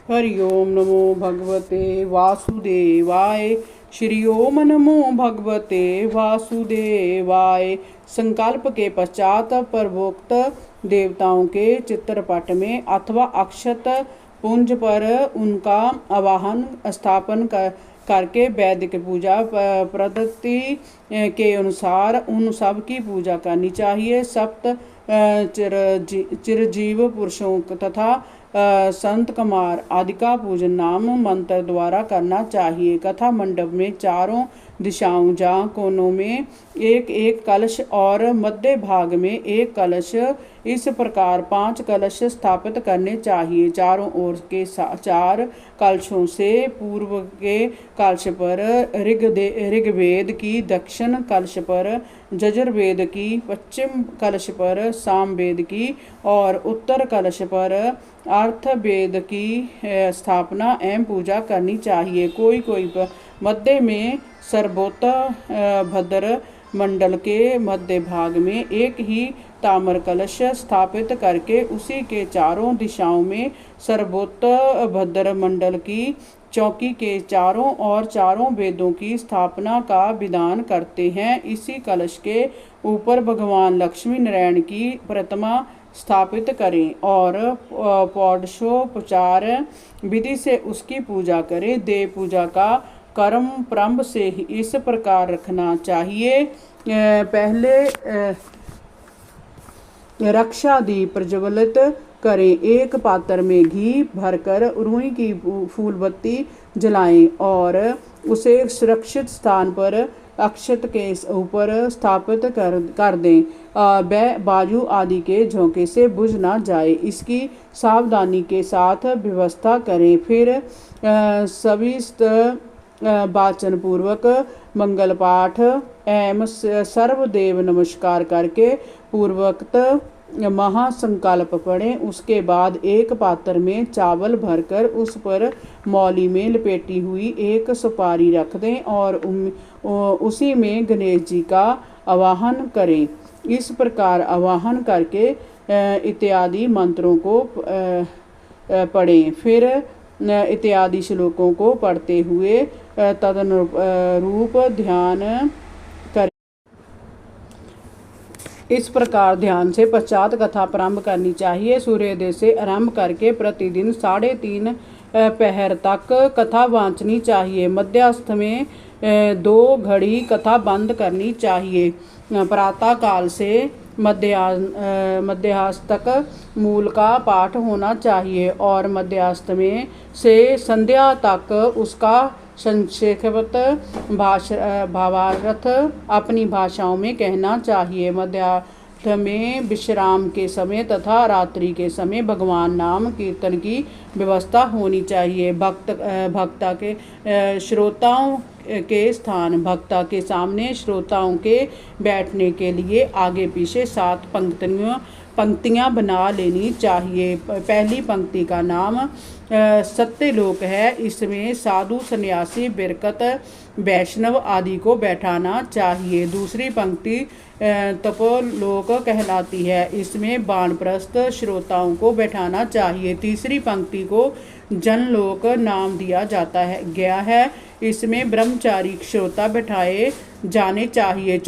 हरि ओम नमो भगवते वासुदेवाय। श्री ओम नमो भगवते वासुदेवाय। संकल्प के पश्चात प्रवोक्त देवताओं के चित्रपट में अथवा अक्षत पुंज पर उनका आवाहन स्थापन करके वैदिक पूजा पद्धति के अनुसार उन सब की पूजा करनी चाहिए। सप्त चिरजीव पुरुषों तथा संत कुमार आदि का पूजन नाम मंत्र द्वारा करना चाहिए। कथा मंडप में चारों दिशाओं जहाँ कोनों में एक एक कलश और मध्य भाग में एक कलश, इस प्रकार 5 कलश स्थापित करने चाहिए। चारों ओर के 4 कलशों से पूर्व के कलश पर ऋग्वेद की, दक्षिण कलश पर यजुर्वेद की, पश्चिम कलश पर सामवेद की और उत्तर कलश पर अर्थवेद की स्थापना एवं पूजा करनी चाहिए। कोई मध्य में सर्वोत्तभद्र मंडल के मध्य भाग में एक ही ताम्र कलश स्थापित करके उसी के चारों दिशाओं में सर्वोत्तभद्र मंडल की चौकी के चारों और चारों वेदों की स्थापना का विधान करते हैं। इसी कलश के ऊपर भगवान लक्ष्मी नारायण की प्रतिमा स्थापित करें और पौषोपचार विधि से उसकी पूजा करें। देव पूजा का कर्म प्रारंभ से ही इस प्रकार रखना चाहिए। पहले रक्षादीप प्रज्वलित करें। एक पात्र में घी भरकर रुई की फूलबत्ती जलाएं और उसे सुरक्षित स्थान पर अक्षत के ऊपर स्थापित कर दें। वह बाजू आदि के झोंके से बुझ ना जाए, इसकी सावधानी के साथ व्यवस्था करें। फिर सविस्त वाचन पूर्वक मंगल पाठ एवं सर्वदेव नमस्कार करके पूर्वोक्त महासंकल्प पढ़ें। उसके बाद एक पात्र में चावल भरकर उस पर मौली में लपेटी हुई एक सुपारी रख दें और उसी में गणेश जी का आवाहन करें। इस प्रकार आवाहन करके इत्यादि मंत्रों को पढ़ें। फिर इत्यादि श्लोकों को पढ़ते हुए तदनुरूप ध्यान करें। इस प्रकार ध्यान से पश्चात कथा प्रारंभ करनी चाहिए। सूर्योदय से आरंभ करके प्रतिदिन 3.5 पहर तक कथा वांचनी चाहिए। मध्यास्थ में 2 घड़ी कथा बंद करनी चाहिए। प्रातः काल से मध्याह्न तक मूल का पाठ होना चाहिए और मध्याह्न में से संध्या तक उसका संक्षेपित भावार्थ अपनी भाषाओं में कहना चाहिए। मध्याह्न में विश्राम के समय तथा रात्रि के समय भगवान नाम कीर्तन की व्यवस्था होनी चाहिए। भक्ता के श्रोताओं के स्थान भक्ता के सामने श्रोताओं के बैठने के लिए आगे पीछे 7 पंक्तियां बना लेनी चाहिए। पहली पंक्ति का नाम सत्यलोक है। इसमें साधु सन्यासी बिरकत वैष्णव आदि को बैठाना चाहिए। दूसरी पंक्ति तपोलोक कहलाती है। इसमें वानप्रस्थ श्रोताओं को बैठाना चाहिए। तीसरी पंक्ति को जनलोक नाम दिया जाता है गया है। इसमें ब्रह्मचारी श्रोता बैठाए जाने चाहिए।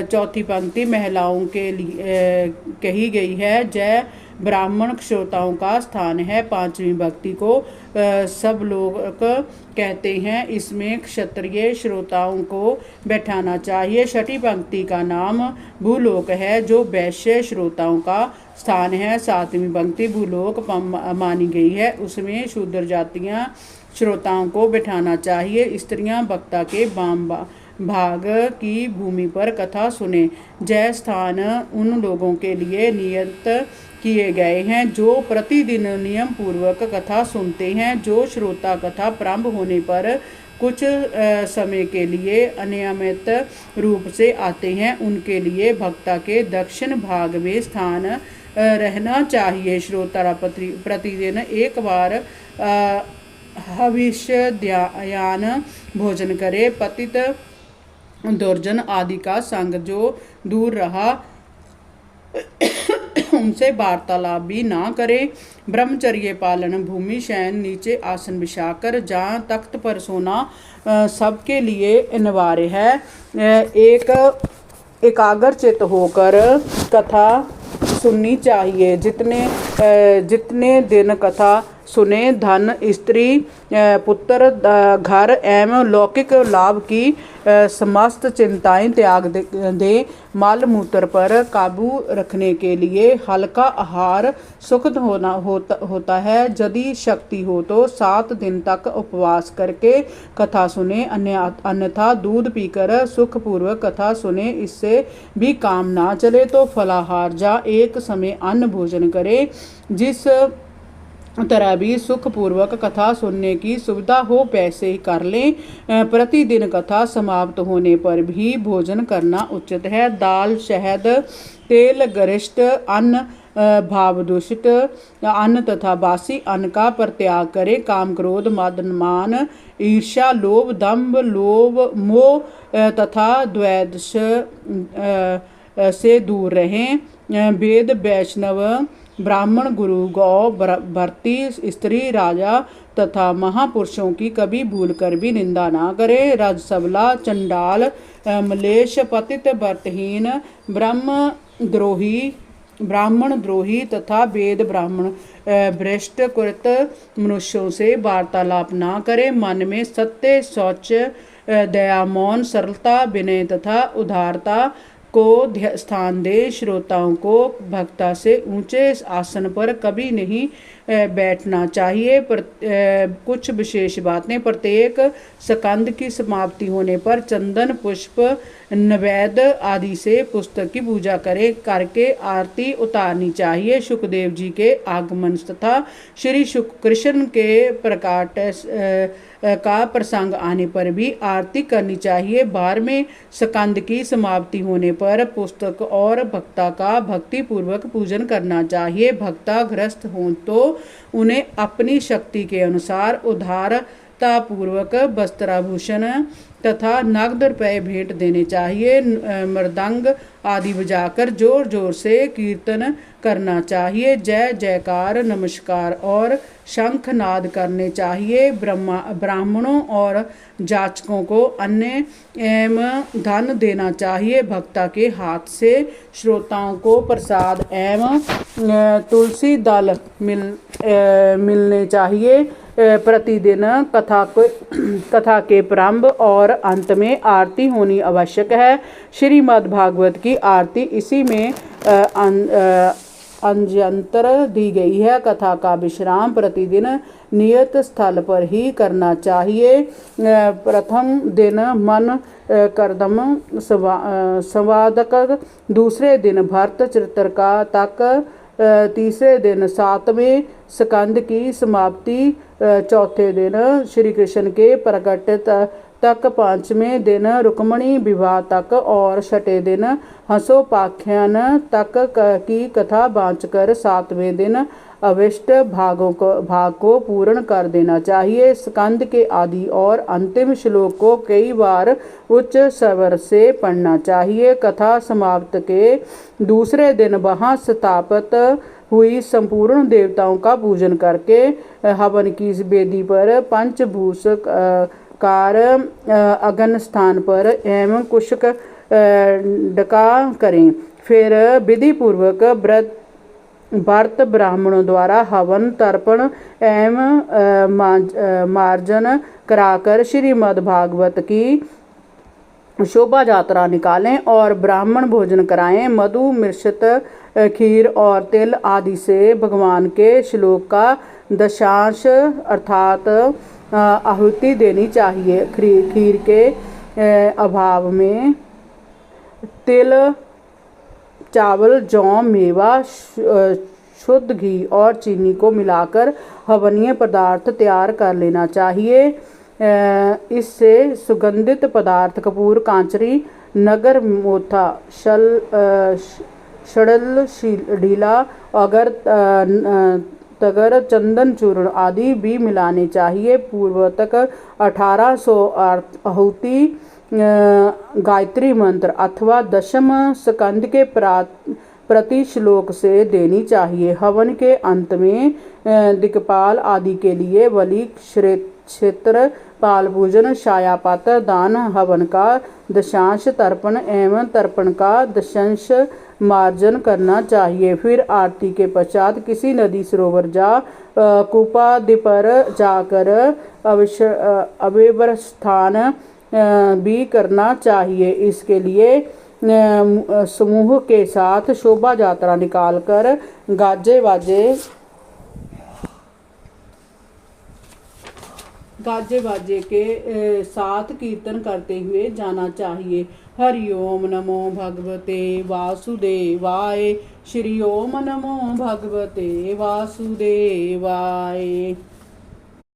चौथी पंक्ति महिलाओं के लिए कही गई है। जय ब्राह्मण श्रोताओं का स्थान है। 5वीं भक्ति को सब लोग कहते हैं। इसमें क्षत्रिय श्रोताओं को बैठाना चाहिए। 6ठी पंक्ति का नाम भूलोक है जो वैश्य श्रोताओं का स्थान है। 7वीं पंक्ति भूलोक मानी गई है। उसमें शूद्र जातियां श्रोताओं को बैठाना चाहिए। स्त्रियां वक्ता के वाम भाग की भूमि पर कथा सुने। जय स्थान उन लोगों के लिए नियत किए गए हैं जो प्रतिदिन नियम पूर्वक कथा सुनते हैं। जो श्रोता कथा प्रारंभ होने पर कुछ समय के लिए अनियमित रूप से आते हैं, उनके लिए भक्ता के दक्षिण भाग में स्थान रहना चाहिए। श्रोता प्रतिदिन एक बार हविष्य ध्यान भोजन करे। पतित दुर्जन आदि का संग जो दूर रहा उनसे वार्तालाप भी ना करे। ब्रह्मचर्य पालन, भूमि शयन, नीचे आसन बिछाकर, जहाँ तख्त पर सोना सबके लिए अनिवार्य है। एकाग्र चित्त होकर कथा सुननी चाहिए। जितने दिन कथा सुने, धन, स्त्री, पुत्र, घर एवं लौकिक लाभ की समस्त चिंताएं त्याग दे। मल मूत्र पर काबू रखने के लिए हल्का आहार सुखद होता है। यदि शक्ति हो तो 7 दिन तक उपवास करके कथा सुने, अन्यथा दूध पीकर सुखपूर्वक कथा सुने। इससे भी काम ना चले तो फलाहार या एक समय अन्न भोजन करे। जिस तरह भी सुखपूर्वक कथा सुनने की सुविधा हो वैसे ही कर लें। प्रतिदिन कथा समाप्त होने पर भी भोजन करना उचित है। दाल, शहद, तेल गरिष्ठ अन्न, भावदूषित अन्न तथा बासी अन्न का परित्याग करें। काम, क्रोध, मद, मान, ईर्ष्या, लोभ, दंभ, मोह तथा द्वेष से दूर रहें। वेद, वैष्णव, ब्राह्मण, गुरु, गौ, भर्ती, स्त्री, राजा तथा महापुरुषों की कभी भूल कर भी निंदा ना करे। रजसबला, चंडाल, मलेश, पतित, व्रतहीन, ब्राह्मण द्रोही तथा वेद ब्राह्मण भ्रष्ट कृत मनुष्यों से वार्तालाप ना करे। मन में सत्य, शौच, दया, मौन, सरलता, विनय तथा उदारता को स्थान दे। श्रोताओं को भक्ता से ऊंचे आसन पर कभी नहीं बैठना चाहिए। कुछ विशेष बातें: प्रत्येक स्कंद की समाप्ति होने पर चंदन, पुष्प, नैवेद्य आदि से पुस्तक की पूजा करके आरती उतारनी चाहिए। सुखदेव जी के आगमन तथा श्री कृष्ण के प्रकाट का प्रसंग आने पर भी आरती करनी चाहिए। 12वें स्कंद की समाप्ति होने पर पुस्तक और भक्ता का भक्ति पूर्वक पूजन करना चाहिए। भक्ता ग्रस्त हों तो उन्हें अपनी शक्ति के अनुसार उदारता पूर्वक वस्त्राभूषण तथा नगद रुपये भेंट देने चाहिए। मृदंग आदि बजाकर जोर जोर से कीर्तन करना चाहिए। जय जयकार, नमस्कार और शंखनाद करने चाहिए। ब्राह्मणों और जाचकों को अन्न एवं धन देना चाहिए। भक्ता के हाथ से श्रोताओं को प्रसाद एवं तुलसी दल मिलने चाहिए। प्रतिदिन कथा के प्रारंभ और अंत में आरती होनी आवश्यक है। श्रीमद् भागवत की आरती इसी में अंजंतर दी गई है। कथा का विश्राम प्रतिदिन नियत स्थल पर ही करना चाहिए। प्रथम दिन मन कर्दम संवादक, दूसरे दिन भरत चित्रका तक, तीसरे दिन 7वें स्कंद की समाप्ति, चौथे दिन श्री कृष्ण के प्रकट तक, 5वें दिन रुक्मणी विवाह तक और 6ठे दिन हंसोपाख्यान तक की कथा बाँचकर 7वें दिन अविष्ट भाग को पूर्ण कर देना चाहिए। स्कंद के आदि और अंतिम श्लोक को कई बार उच्च स्वर से पढ़ना चाहिए। कथा समाप्त के दूसरे दिन वहाँ स्थापित हुई संपूर्ण देवताओं का पूजन करके हवन की वेदी पर पंचभूष कार अगन स्थान पर एवं कुशक डका करें। फिर विधि पूर्वक व्रत ब्राह्मणों द्वारा हवन, तर्पण एवं मार्जन कराकर श्रीमद् भागवत की शोभा यात्रा निकालें और ब्राह्मण भोजन कराएं। मधु, मिश्रित खीर और तिल आदि से भगवान के श्लोक का दशांश अर्थात आहुति देनी चाहिए। खीर के अभाव में तिल, चावल, जौ, मेवा, शुद्ध घी और चीनी को मिलाकर हवनीय पदार्थ तैयार कर लेना चाहिए। इससे सुगंधित पदार्थ कपूर, कांचरी, नगर मोथा, शड़ल, ढीला, अगर तगर, चंदन चूर्ण आदि भी मिलाने चाहिए। पूर्व तक 1800 आहुति गायत्री मंत्र अथवा दशम स्कंद के प्रति श्लोक से देनी चाहिए। हवन के अंत में दिक्पाल आदि के लिए बलि, क्षेत्र पाल पूजन, छाया पात्र दान, हवन का दशांश तर्पण एवं तर्पण का दशांश मार्जन करना चाहिए। फिर आरती के पश्चात किसी नदी, सरोवर जा कूपादि पर जाकर अव्यवस्थान भी करना चाहिए। इसके लिए समूह के साथ शोभा यात्रा निकालकर गाजे बाजे के साथ कीर्तन करते हुए जाना चाहिए। हरि ओम नमो भगवते वासुदेवाय। श्री ओम नमो भगवते वासुदेवाय।